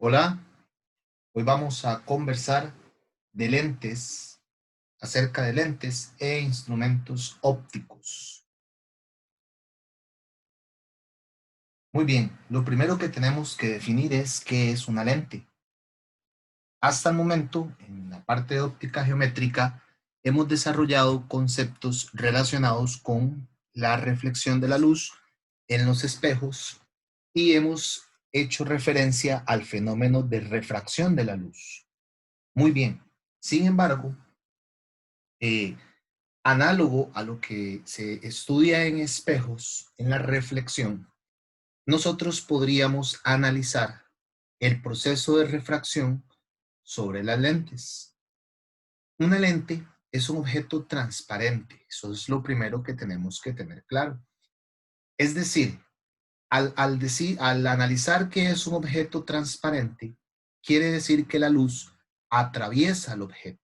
Hola, hoy vamos a conversar de lentes, acerca de lentes e instrumentos ópticos. Muy bien, lo primero que tenemos que definir es qué es una lente. Hasta el momento, en la parte de óptica geométrica, hemos desarrollado conceptos relacionados con la reflexión de la luz en los espejos y hemos hecho referencia al fenómeno de refracción de la luz. Muy bien, sin embargo, eh, análogo a lo que se estudia en espejos, en la reflexión, nosotros podríamos analizar el proceso de refracción sobre las lentes. Una lente es un objeto transparente, eso es lo primero que tenemos que tener claro. Es decir, al analizar que es un objeto transparente, quiere decir que la luz atraviesa el objeto,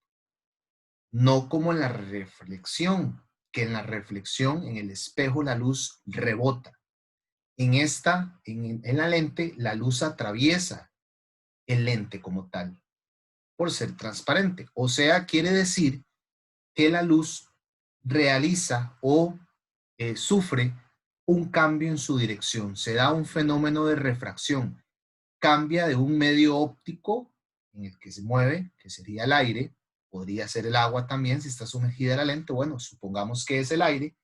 no como en la reflexión, que en la reflexión, en el espejo, la luz rebota. En la lente, la luz atraviesa el lente como tal, por ser transparente. O sea, quiere decir que la luz realiza o sufre un cambio en su dirección. Se da un fenómeno de refracción. Cambia de un medio óptico en el que se mueve, que sería el aire, podría ser el agua también si está sumergida la lente, bueno, supongamos que es el aire,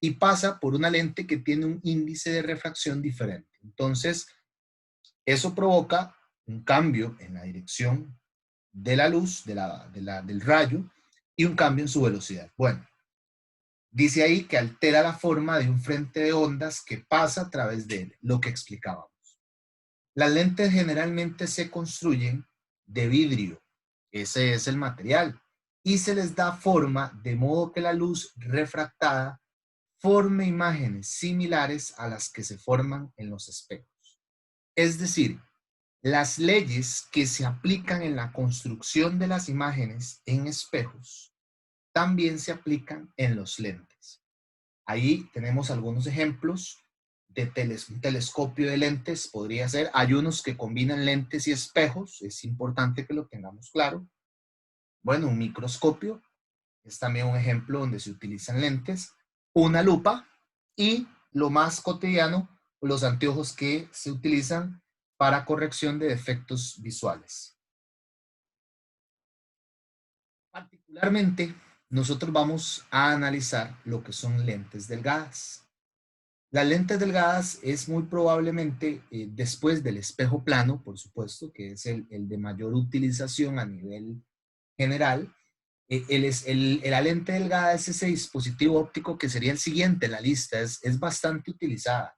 y pasa por una lente que tiene un índice de refracción diferente. Entonces, eso provoca un cambio en la dirección de la luz, del rayo, y un cambio en su velocidad. Bueno, dice ahí que altera la forma de un frente de ondas que pasa a través de él, lo que explicábamos. Las lentes generalmente se construyen de vidrio, ese es el material, y se les da forma de modo que la luz refractada forme imágenes similares a las que se forman en los espejos. Es decir, las leyes que se aplican en la construcción de las imágenes en espejos también se aplican en los lentes. Ahí tenemos algunos ejemplos de un telescopio de lentes, podría ser. Hay unos que combinan lentes y espejos, es importante que lo tengamos claro. Bueno, un microscopio es también un ejemplo donde se utilizan lentes, una lupa y lo más cotidiano, los anteojos que se utilizan para corrección de defectos visuales. Particularmente, nosotros vamos a analizar lo que son lentes delgadas. Las lentes delgadas es muy probablemente después del espejo plano, por supuesto, que es el de mayor utilización a nivel general. La lente delgada es ese dispositivo óptico que sería el siguiente en la lista, es bastante utilizada.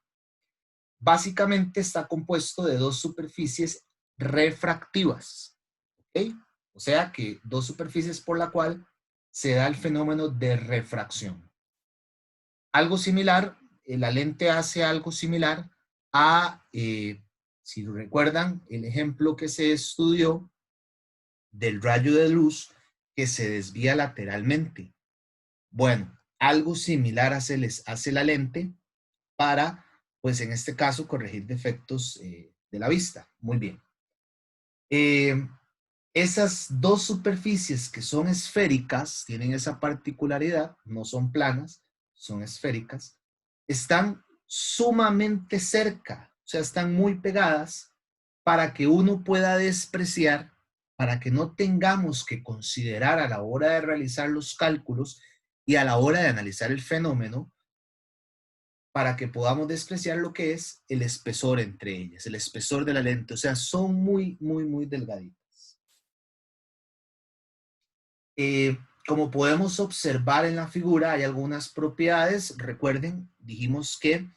Básicamente está compuesto de dos superficies refractivas, ¿ok? O sea que dos superficies por la cual se da el fenómeno de refracción. Algo similar, la lente hace algo similar a, si lo recuerdan, el ejemplo que se estudió del rayo de luz que se desvía lateralmente. Bueno, algo similar hace la lente para, pues en este caso, corregir defectos de la vista. Muy bien. Eh, Esas dos superficies que son esféricas, tienen esa particularidad, no son planas, son esféricas, están sumamente cerca, o sea, están muy pegadas para que uno pueda despreciar, para que no tengamos que considerar a la hora de realizar los cálculos y a la hora de analizar el fenómeno, para que podamos despreciar lo que es el espesor entre ellas, el espesor de la lente, o sea, son muy, muy, muy delgaditas. Eh, Como podemos observar en la figura, hay algunas propiedades. Recuerden, dijimos que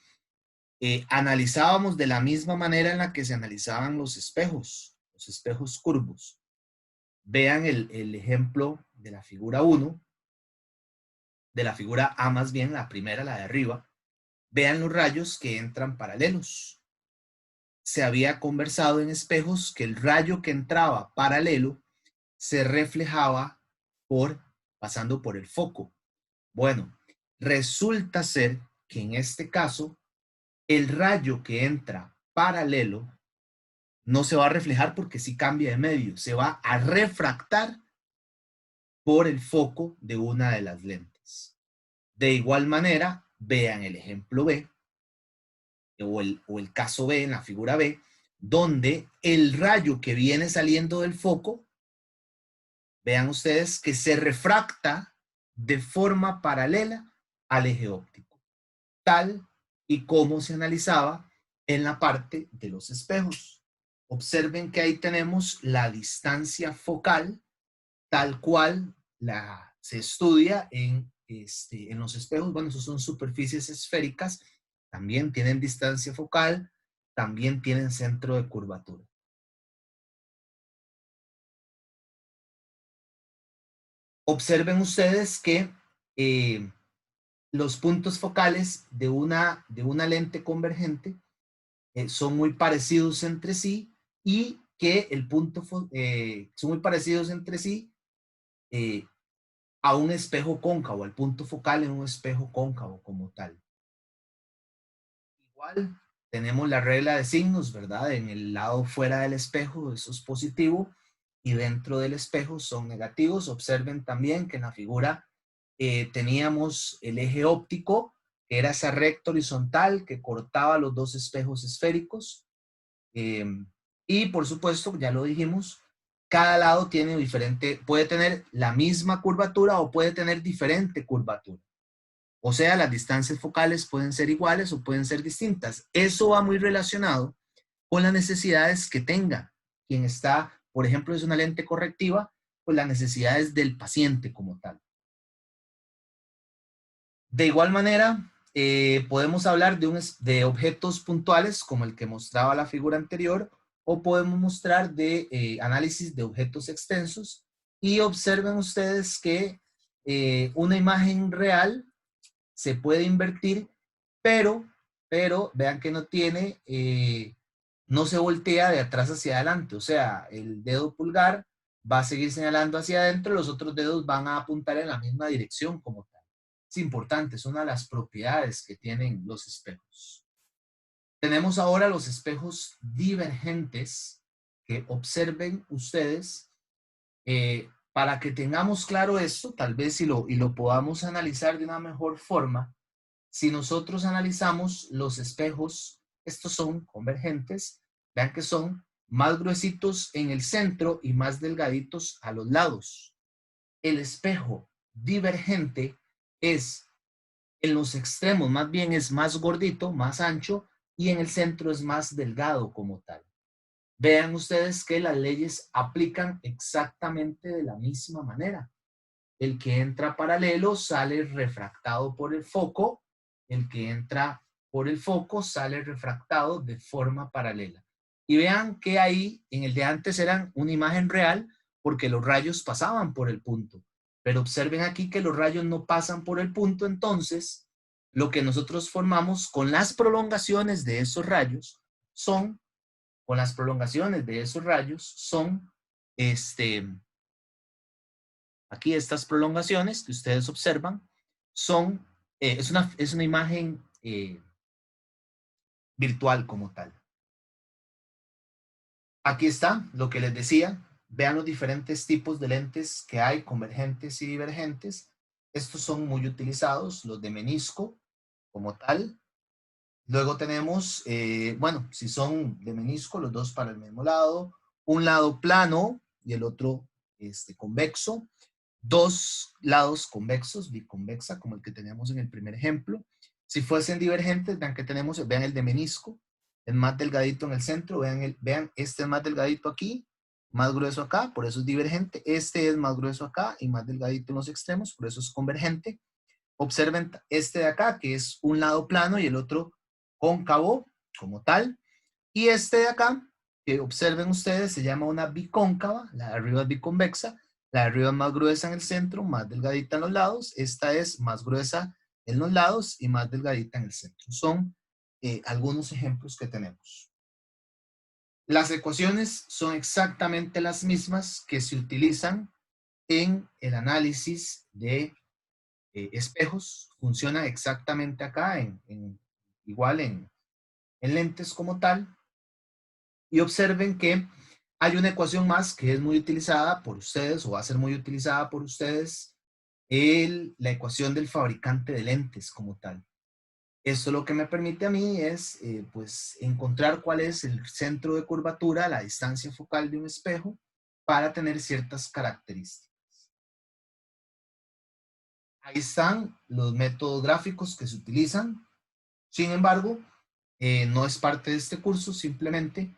analizábamos de la misma manera en la que se analizaban los espejos curvos. Vean el ejemplo de la figura 1, de la figura A más bien, la primera, la de arriba. Vean los rayos que entran paralelos. Se había conversado en espejos que el rayo que entraba paralelo se reflejaba pasando por el foco. Bueno, resulta ser que en este caso, el rayo que entra paralelo no se va a reflejar porque sí cambia de medio, se va a refractar por el foco de una de las lentes. De igual manera, vean el ejemplo B, o el caso B en la figura B, donde el rayo que viene saliendo del foco, vean ustedes que se refracta de forma paralela al eje óptico, tal y como se analizaba en la parte de los espejos. Observen que ahí tenemos la distancia focal, tal cual se estudia en los espejos. Bueno, esos son superficies esféricas, también tienen distancia focal, también tienen centro de curvatura. Observen ustedes que los puntos focales de una lente convergente son muy parecidos entre sí y que son muy parecidos entre sí eh, a un espejo cóncavo, al punto focal en un espejo cóncavo como tal. Igual tenemos la regla de signos, ¿verdad? En el lado fuera del espejo eso es positivo y dentro del espejo son negativos. Observen también que en la figura teníamos el eje óptico, que era esa recta horizontal que cortaba los dos espejos esféricos. Y por supuesto, ya lo dijimos, cada lado tiene puede tener la misma curvatura o puede tener diferente curvatura. O sea, las distancias focales pueden ser iguales o pueden ser distintas. Eso va muy relacionado con las necesidades que tenga quien está, por ejemplo, es una lente correctiva, pues las necesidades del paciente como tal. De igual manera, podemos hablar de objetos puntuales, como el que mostraba la figura anterior, o podemos mostrar de análisis de objetos extensos. Y observen ustedes que una imagen real se puede invertir, pero, pero vean que no se voltea de atrás hacia adelante. O sea, el dedo pulgar va a seguir señalando hacia adentro, los otros dedos van a apuntar en la misma dirección como tal. Es importante, es una de las propiedades que tienen los espejos. Tenemos ahora los espejos divergentes, que observen ustedes, para que tengamos claro esto, tal vez y lo podamos analizar de una mejor forma. Si nosotros analizamos los espejos, estos son convergentes, vean que son más gruesitos en el centro y más delgaditos a los lados. El espejo divergente es en los extremos, más bien es más gordito, más ancho, y en el centro es más delgado como tal. Vean ustedes que las leyes aplican exactamente de la misma manera. El que entra paralelo sale refractado por el foco, el que entra por el foco sale refractado de forma paralela. Y vean que ahí, en el de antes eran una imagen real porque los rayos pasaban por el punto. Pero observen aquí que los rayos no pasan por el punto, entonces lo que nosotros formamos con las prolongaciones de esos rayos son, con las prolongaciones de esos rayos son, aquí estas prolongaciones que ustedes observan son, es una imagen virtual como tal. Aquí está lo que les decía. Vean los diferentes tipos de lentes que hay, convergentes y divergentes. Estos son muy utilizados, los de menisco como tal. Luego tenemos, bueno, si son de menisco, los dos para el mismo lado, un lado plano y el otro convexo, dos lados convexos, biconvexa, como el que teníamos en el primer ejemplo. Si fuesen divergentes, vean que tenemos, vean el de menisco, es más delgadito en el centro, vean este es más delgadito aquí, más grueso acá, por eso es divergente. Este es más grueso acá y más delgadito en los extremos, por eso es convergente. Observen este de acá, que es un lado plano y el otro cóncavo, como tal. Y este de acá, que observen ustedes, se llama una bicóncava, la de arriba es biconvexa, la de arriba es más gruesa en el centro, más delgadita en los lados, esta es más gruesa en los lados y más delgadita en el centro. Son algunos ejemplos que tenemos. Las ecuaciones son exactamente las mismas que se utilizan en el análisis de espejos. Funciona exactamente acá, igual en lentes como tal. Y observen que hay una ecuación más que es muy utilizada por ustedes, o va a ser muy utilizada por ustedes, la ecuación del fabricante de lentes como tal. Esto lo que me permite a mí es pues encontrar cuál es el centro de curvatura, la distancia focal de un espejo, para tener ciertas características. Ahí están los métodos gráficos que se utilizan. Sin embargo, no es parte de este curso, simplemente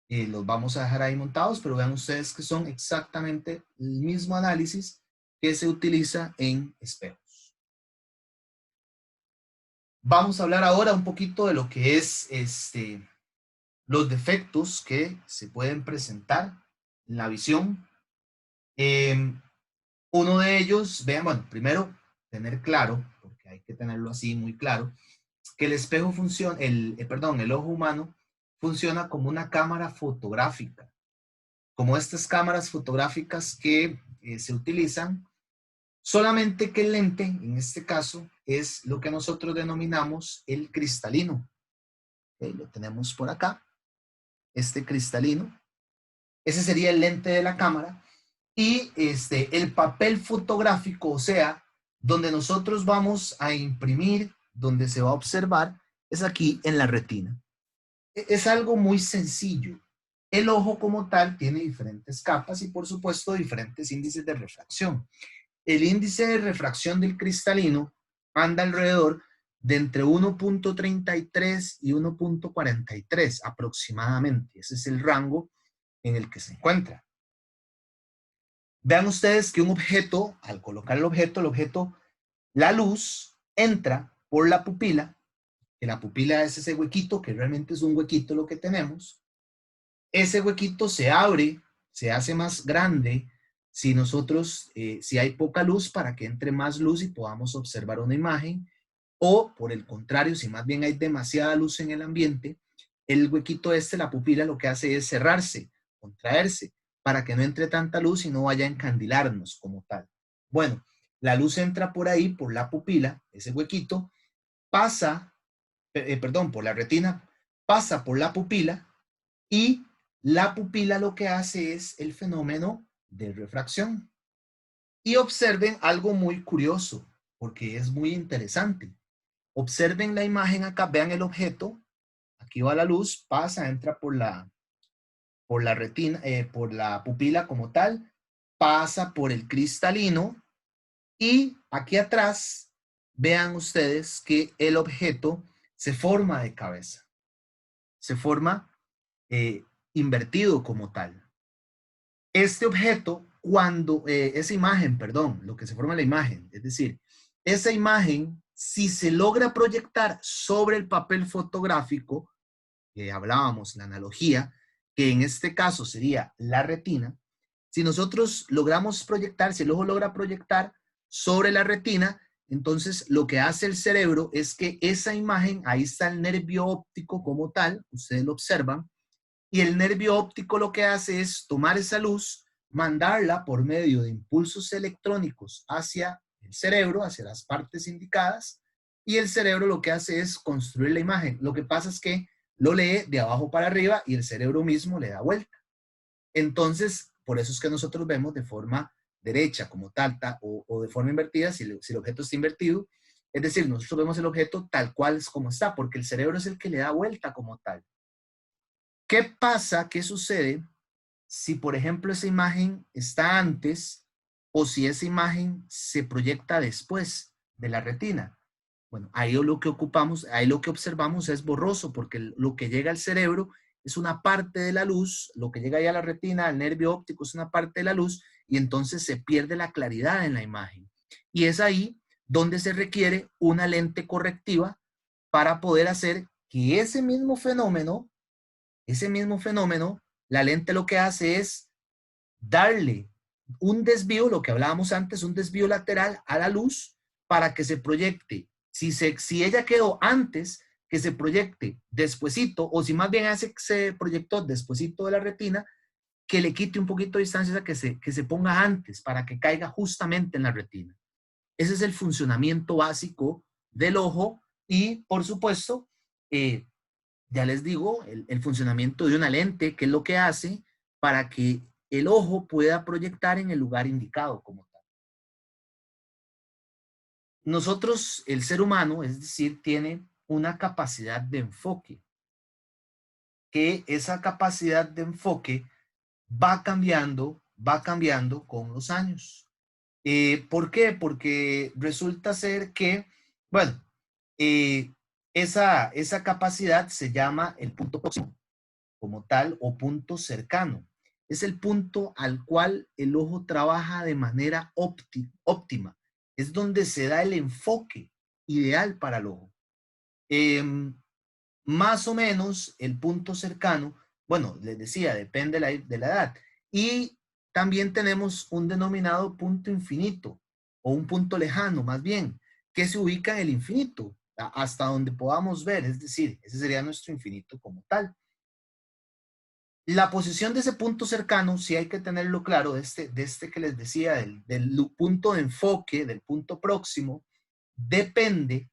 los vamos a dejar ahí montados, pero vean ustedes que son exactamente el mismo análisis que se utiliza en espejos. Vamos a hablar ahora un poquito de lo que es los defectos que se pueden presentar en la visión. Uno de ellos, vean, bueno, primero tener claro, porque hay que tenerlo así muy claro, que el espejo funciona, el ojo humano funciona como una cámara fotográfica, como estas cámaras fotográficas que se utilizan, solamente que el lente, en este caso, es lo que nosotros denominamos el cristalino. Lo tenemos por acá, este cristalino. Ese sería el lente de la cámara. Y el papel fotográfico, o sea, donde nosotros vamos a imprimir, donde se va a observar, es aquí en la retina. Es algo muy sencillo. El ojo como tal tiene diferentes capas y por supuesto diferentes índices de refracción. El índice de refracción del cristalino anda alrededor de entre 1.33 y 1.43 aproximadamente. Ese es el rango en el que se encuentra. Vean ustedes que un objeto, al colocar el objeto, la luz entra por la pupila, que la pupila es ese huequito, que realmente es un huequito lo que tenemos. Ese huequito se abre, se hace más grande si nosotros, si hay poca luz, para que entre más luz y podamos observar una imagen, o por el contrario, si más bien hay demasiada luz en el ambiente, el huequito la pupila, lo que hace es cerrarse, contraerse, para que no entre tanta luz y no vaya a encandilarnos como tal. Bueno, la luz entra por ahí, por la pupila, ese huequito, pasa, por la retina, pasa por la pupila, y la pupila lo que hace es el fenómeno de refracción. Y observen algo muy curioso, porque es muy interesante. Observen la imagen acá, vean el objeto, aquí va la luz, pasa, entra por la retina, por la pupila como tal, pasa por el cristalino, y aquí atrás, vean ustedes que el objeto se forma de cabeza, se forma invertido como tal. Este objeto, esa imagen, perdón, lo que se forma en la imagen, es decir, esa imagen, si se logra proyectar sobre el papel fotográfico, que hablábamos, la analogía, que en este caso sería la retina, si nosotros logramos proyectar, si el ojo logra proyectar sobre la retina, entonces lo que hace el cerebro es que esa imagen, ahí está el nervio óptico como tal, ustedes lo observan, y el nervio óptico lo que hace es tomar esa luz, mandarla por medio de impulsos electrónicos hacia el cerebro, hacia las partes indicadas, y el cerebro lo que hace es construir la imagen. Lo que pasa es que lo lee de abajo para arriba y el cerebro mismo le da vuelta. Entonces, por eso es que nosotros vemos de forma derecha como tal, o de forma invertida si el objeto está invertido. Es decir, nosotros vemos el objeto tal cual es como está, porque el cerebro es el que le da vuelta como tal. ¿Qué pasa? ¿Qué sucede si, por ejemplo, esa imagen está antes o si esa imagen se proyecta después de la retina? Bueno, ahí lo que ocupamos, ahí lo que observamos es borroso, porque lo que llega al cerebro es una parte de la luz, lo que llega ahí a la retina, al nervio óptico es una parte de la luz, y entonces se pierde la claridad en la imagen. Y es ahí donde se requiere una lente correctiva para poder hacer que ese mismo fenómeno, la lente lo que hace es darle un desvío, lo que hablábamos antes, un desvío lateral a la luz para que se proyecte. Si ella quedó antes, que se proyecte despuesito, o si más bien se proyectó despuesito de la retina, que le quite un poquito de distancia, a que se ponga antes para que caiga justamente en la retina. Ese es el funcionamiento básico del ojo y, por supuesto, ya les digo, el funcionamiento de una lente, qué es lo que hace para que el ojo pueda proyectar en el lugar indicado como tal. Nosotros, el ser humano, es decir, tiene una capacidad de enfoque, que esa capacidad de enfoque va cambiando con los años. ¿Por qué? Porque resulta ser que, bueno, eh, esa capacidad se llama el punto próximo como tal o punto cercano. Es el punto al cual el ojo trabaja de manera óptima. Es donde se da el enfoque ideal para el ojo. Más o menos el punto cercano, bueno, les decía, depende de la edad. Y también tenemos un denominado punto infinito o un punto lejano, más bien, que se ubica en el infinito, hasta donde podamos ver, es decir, ese sería nuestro infinito como tal. La posición de ese punto cercano, sí hay que tenerlo claro, de este que les decía, del punto de enfoque, del punto próximo, depende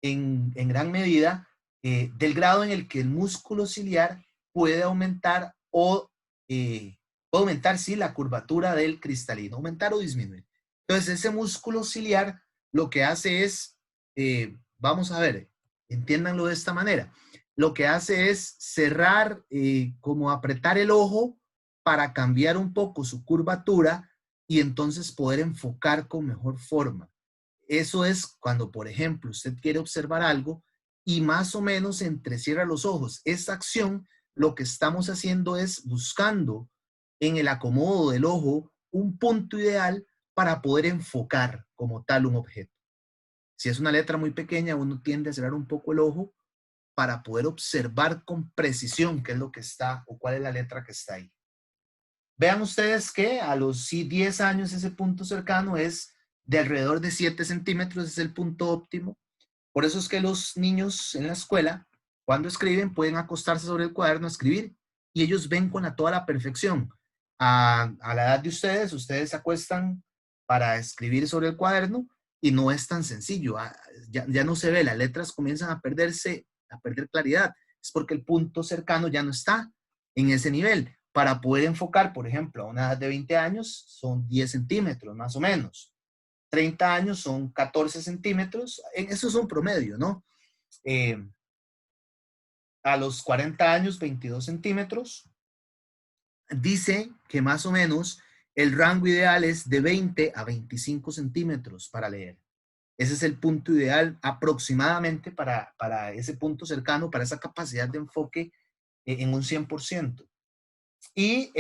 en gran medida del grado en el que el músculo ciliar puede aumentar puede aumentar, sí, la curvatura del cristalino, aumentar o disminuir. Entonces, ese músculo ciliar lo que hace es, vamos a ver, entiéndanlo de esta manera, lo que hace es cerrar, como apretar el ojo para cambiar un poco su curvatura y entonces poder enfocar con mejor forma. Eso es cuando, por ejemplo, usted quiere observar algo y más o menos entrecierra los ojos. Esta acción, lo que estamos haciendo es buscando en el acomodo del ojo un punto ideal para poder enfocar como tal un objeto. Si es una letra muy pequeña, uno tiende a cerrar un poco el ojo para poder observar con precisión qué es lo que está o cuál es la letra que está ahí. Vean ustedes que a los 10 años ese punto cercano es de alrededor de 7 centímetros, es el punto óptimo. Por eso es que los niños en la escuela, cuando escriben, pueden acostarse sobre el cuaderno a escribir y ellos ven con toda la perfección. A la edad de ustedes se acuestan para escribir sobre el cuaderno y no es tan sencillo. Ya no se ve, las letras comienzan a perderse, a perder claridad. Es porque el punto cercano ya no está en ese nivel. Para poder enfocar, por ejemplo, a una edad de 20 años, son 10 centímetros más o menos. 30 años son 14 centímetros. Eso es un promedio, ¿no? Eh, a los 40 años, 22 centímetros. Dice que más o menos el rango ideal es de 20 a 25 centímetros para leer. Ese es el punto ideal aproximadamente para ese punto cercano, para esa capacidad de enfoque en un 100%. Y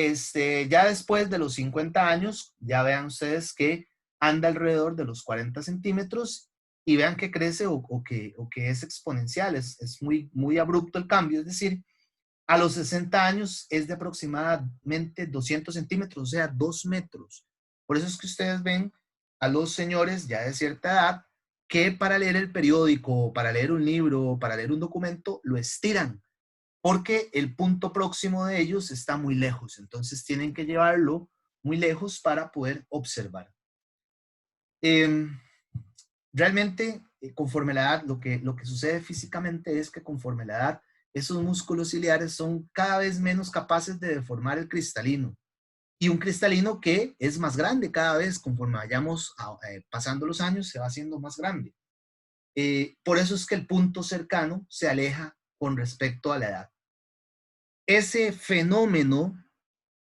ya después de los 50 años, ya vean ustedes que anda alrededor de los 40 centímetros y vean que crece o que es exponencial, es muy, muy abrupto el cambio, es decir, a los 60 años es de aproximadamente 200 centímetros, o sea, 2 metros. Por eso es que ustedes ven a los señores ya de cierta edad que para leer el periódico, para leer un libro, para leer un documento, lo estiran porque el punto próximo de ellos está muy lejos, entonces tienen que llevarlo muy lejos para poder observar. Eh, Realmente, conforme la edad, lo que sucede físicamente es que conforme la edad, esos músculos ciliares son cada vez menos capaces de deformar el cristalino. Y un cristalino que es más grande cada vez, conforme vayamos pasando los años, se va haciendo más grande. Por eso es que el punto cercano se aleja con respecto a la edad. Ese fenómeno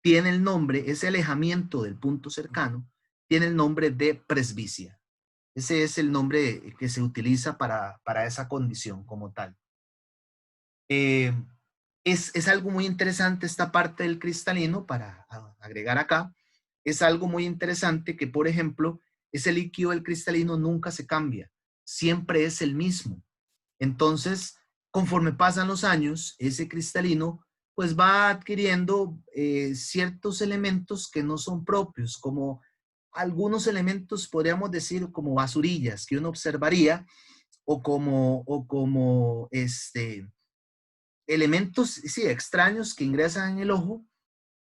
tiene el nombre, ese alejamiento del punto cercano, tiene el nombre de presbicia. Ese es el nombre que se utiliza para esa condición como tal. Eh, es algo muy interesante esta parte del cristalino, para agregar acá, es algo muy interesante que, por ejemplo, ese líquido del cristalino nunca se cambia, siempre es el mismo. Entonces, conforme pasan los años, ese cristalino pues va adquiriendo ciertos elementos que no son propios, como algunos elementos, podríamos decir, como basurillas que uno observaría, o como elementos, sí, extraños que ingresan en el ojo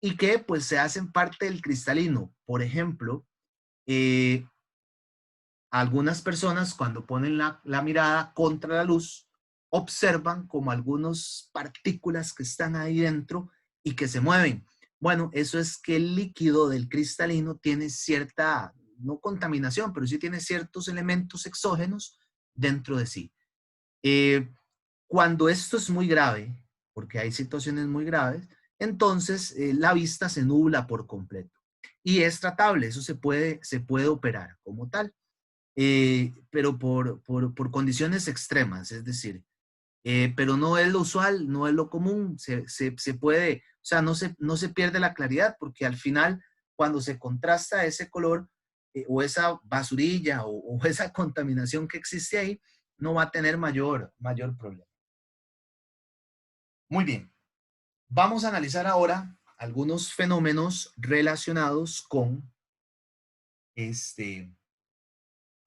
y que pues se hacen parte del cristalino. Por ejemplo, eh, algunas personas cuando ponen la mirada contra la luz observan como algunas partículas que están ahí dentro y que se mueven. Bueno, eso es que el líquido del cristalino tiene cierta, no contaminación, pero sí tiene ciertos elementos exógenos dentro de sí. Cuando esto es muy grave, porque hay situaciones muy graves, entonces la vista se nubla por completo. Y es tratable, eso se puede operar como tal, pero por condiciones extremas, es decir, pero no es lo usual, no es lo común, se puede, o sea, no se pierde la claridad, porque al final, cuando se contrasta ese color o esa basurilla o esa contaminación que existe ahí, no va a tener mayor problema. Muy bien, vamos a analizar ahora algunos fenómenos relacionados con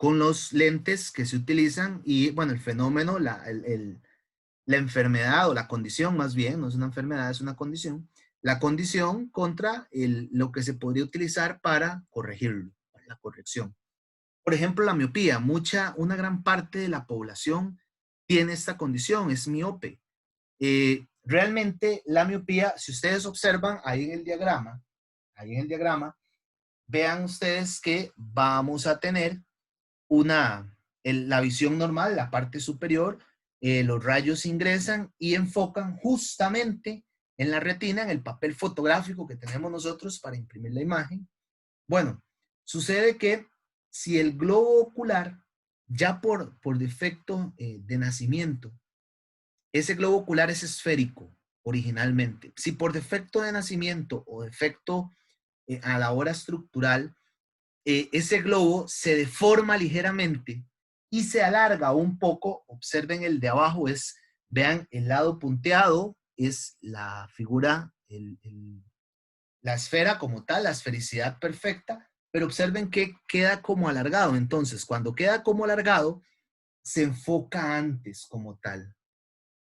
los lentes que se utilizan y, bueno, el fenómeno, la enfermedad o la condición más bien, no es una enfermedad, es una condición, la condición contra lo que se podría utilizar para corregirlo, la corrección. Por ejemplo, la miopía, una gran parte de la población tiene esta condición, es miope. Realmente la miopía, si ustedes observan ahí en el diagrama, vean ustedes que vamos a tener la visión normal, la parte superior, los rayos ingresan y enfocan justamente en la retina, en el papel fotográfico que tenemos nosotros para imprimir la imagen. Bueno, sucede que si el globo ocular, ya por defecto de nacimiento, ese globo ocular es esférico originalmente. Si por defecto de nacimiento o defecto a la hora estructural, ese globo se deforma ligeramente y se alarga un poco. Observen el de abajo, vean el lado punteado, es la figura, la esfera como tal, la esfericidad perfecta, pero observen que queda como alargado. Entonces, cuando queda como alargado, se enfoca antes como tal.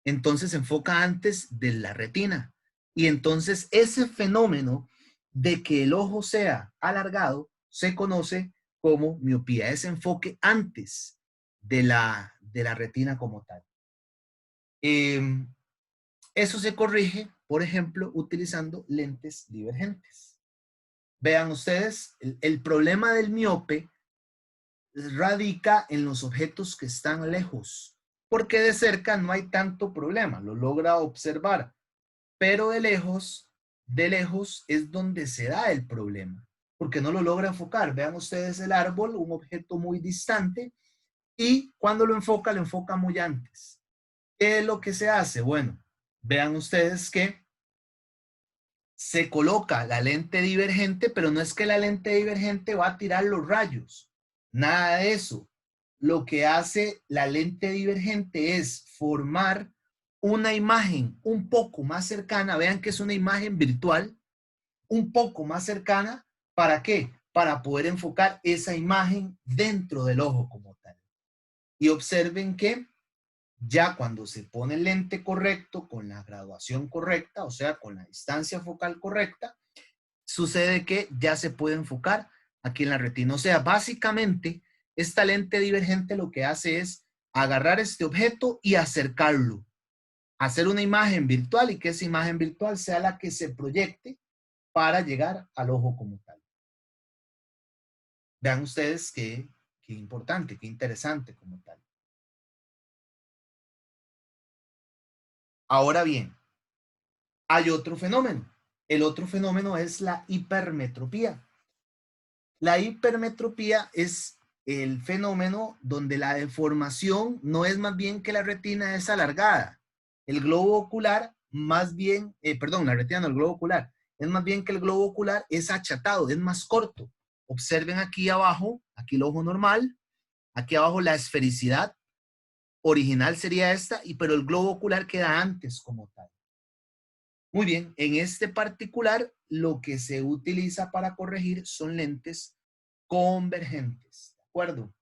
Entonces se enfoca antes de la retina. Y entonces ese fenómeno de que el ojo sea alargado se conoce como miopía, ese enfoque antes de la retina como tal. Eh, Eso se corrige, por ejemplo, utilizando lentes divergentes. Vean ustedes, el problema del miope radica en los objetos que están lejos, porque de cerca no hay tanto problema, lo logra observar, pero de lejos es donde se da el problema, porque no lo logra enfocar. Vean ustedes el árbol, un objeto muy distante, y cuando lo enfoca muy antes. ¿Qué es lo que se hace? Bueno, vean ustedes que se coloca la lente divergente, pero no es que la lente divergente va a tirar los rayos, nada de eso. Lo que hace la lente divergente es formar una imagen un poco más cercana, vean que es una imagen virtual, un poco más cercana, ¿para qué? Para poder enfocar esa imagen dentro del ojo como tal. Y observen que ya cuando se pone el lente correcto, con la graduación correcta, o sea, con la distancia focal correcta, sucede que ya se puede enfocar aquí en la retina. O sea, básicamente, esta lente divergente lo que hace es agarrar este objeto y acercarlo, hacer una imagen virtual y que esa imagen virtual sea la que se proyecte para llegar al ojo como tal. Vean ustedes qué importante, qué interesante como tal. Ahora bien, hay otro fenómeno. El otro fenómeno es la hipermetropía. La hipermetropía es el fenómeno donde la deformación no es más bien que la retina es alargada. El globo ocular, más bien, perdón, la retina no, el globo ocular, es más bien que el globo ocular es achatado, es más corto. Observen aquí abajo, aquí el ojo normal, aquí abajo la esfericidad original sería esta, pero el globo ocular queda antes como tal. Muy bien, en este particular, lo que se utiliza para corregir son lentes convergentes, ¿de acuerdo?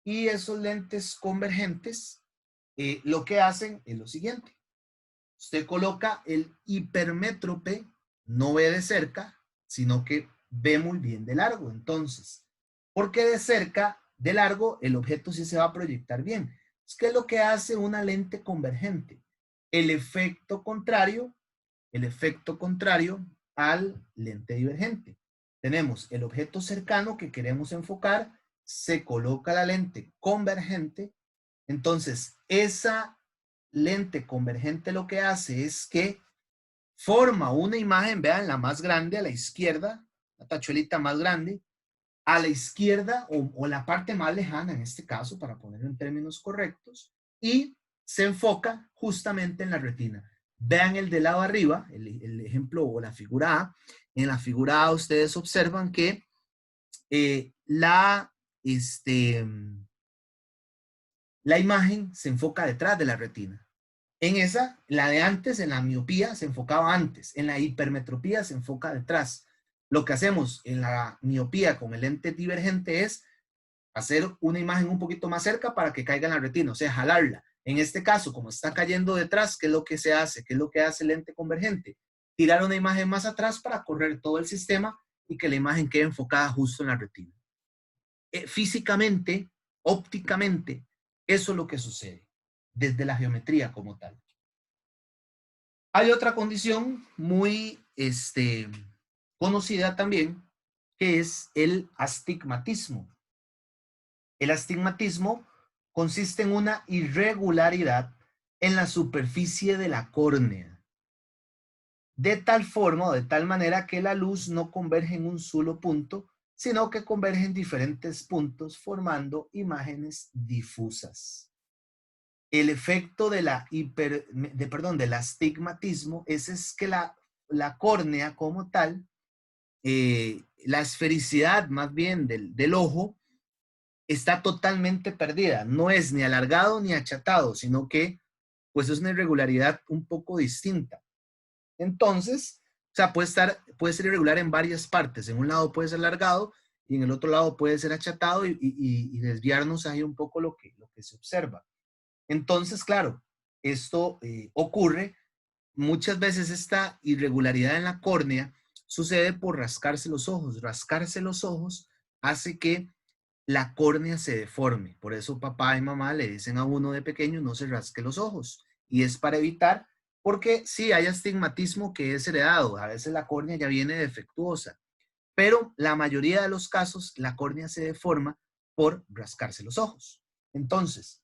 Y esos lentes convergentes lo que hacen es lo siguiente. Usted coloca el hipermétrope, no ve de cerca, sino que ve muy bien de largo. Entonces, porque de cerca, de largo, el objeto sí se va a proyectar bien. ¿Qué es lo que hace una lente convergente? El efecto contrario al lente divergente. Tenemos el objeto cercano que queremos enfocar, se coloca la lente convergente, entonces esa lente convergente lo que hace es que forma una imagen, vean, la más grande a la izquierda, la tachuelita más grande, a la izquierda o la parte más lejana en este caso, para ponerlo en términos correctos, y se enfoca justamente en la retina. Vean el de lado arriba, el ejemplo o la figura A. En la figura A ustedes observan que la imagen se enfoca detrás de la retina. En esa, la de antes, en la miopía, se enfocaba antes. En la hipermetropía se enfoca detrás. Lo que hacemos en la miopía con el lente divergente es hacer una imagen un poquito más cerca para que caiga en la retina, o sea, jalarla. En este caso, como está cayendo detrás, ¿qué es lo que se hace? ¿Qué es lo que hace el lente convergente? Tirar una imagen más atrás para correr todo el sistema y que la imagen quede enfocada justo en la retina. Físicamente, ópticamente, eso es lo que sucede desde la geometría como tal. Hay otra condición muy conocida también, que es el astigmatismo. El astigmatismo consiste en una irregularidad en la superficie de la córnea, de tal forma o de tal manera que la luz no converge en un solo punto, sino que converge en diferentes puntos formando imágenes difusas. El efecto de del astigmatismo es que la córnea como tal, la esfericidad más bien del ojo, está totalmente perdida. No es ni alargado ni achatado, sino que pues es una irregularidad un poco distinta. Entonces, o sea, puede ser irregular en varias partes. En un lado puede ser alargado y en el otro lado puede ser achatado y desviarnos ahí un poco lo que se observa. Entonces, claro, esto ocurre. Muchas veces esta irregularidad en la córnea sucede por rascarse los ojos. Rascarse los ojos hace que la córnea se deforme. Por eso papá y mamá le dicen a uno de pequeño no se rasque los ojos. Y es para evitar, porque sí hay astigmatismo que es heredado. A veces la córnea ya viene defectuosa. Pero la mayoría de los casos la córnea se deforma por rascarse los ojos. Entonces,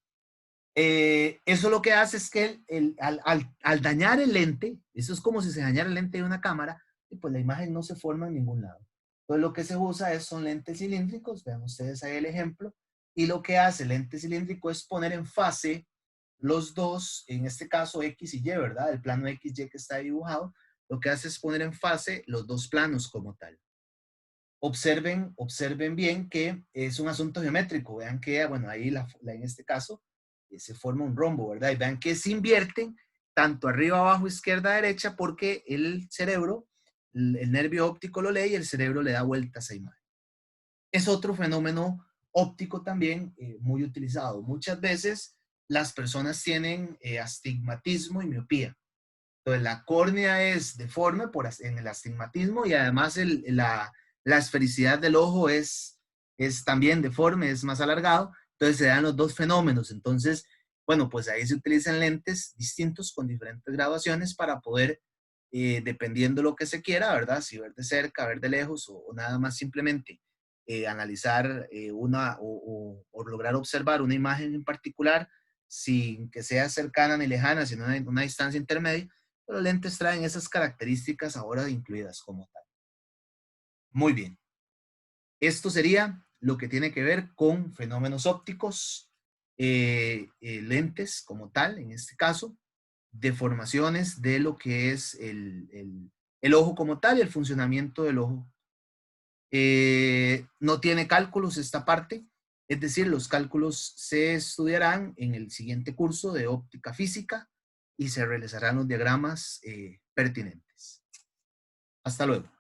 eso lo que hace es que al dañar el lente, eso es como si se dañara el lente de una cámara, y pues la imagen no se forma en ningún lado. Entonces lo que se usa son lentes cilíndricos, vean ustedes ahí el ejemplo, y lo que hace el lente cilíndrico es poner en fase los dos, en este caso X y Y, ¿verdad? El plano XY que está dibujado, lo que hace es poner en fase los dos planos como tal. Observen bien que es un asunto geométrico. Vean que, bueno, ahí en este caso se forma un rombo, ¿verdad? Y vean que se invierten tanto arriba, abajo, izquierda, derecha, porque el cerebro, el nervio óptico lo lee y el cerebro le da vuelta a esa imagen. Es otro fenómeno óptico también muy utilizado. Muchas veces las personas tienen astigmatismo y miopía. Entonces la córnea es deforme en el astigmatismo y además la esfericidad del ojo es también deforme, es más alargado. Entonces se dan los dos fenómenos. Entonces, bueno, pues ahí se utilizan lentes distintos con diferentes graduaciones para poder, dependiendo lo que se quiera, ¿verdad? Si ver de cerca, ver de lejos o nada más simplemente analizar o lograr observar una imagen en particular sin que sea cercana ni lejana, sino una distancia intermedia. Los lentes traen esas características ahora incluidas como tal. Muy bien. Esto sería lo que tiene que ver con fenómenos ópticos, lentes como tal, en este caso, deformaciones de lo que es el ojo como tal y el funcionamiento del ojo. No tiene cálculos esta parte, es decir, los cálculos se estudiarán en el siguiente curso de óptica física y se realizarán los diagramas pertinentes. Hasta luego.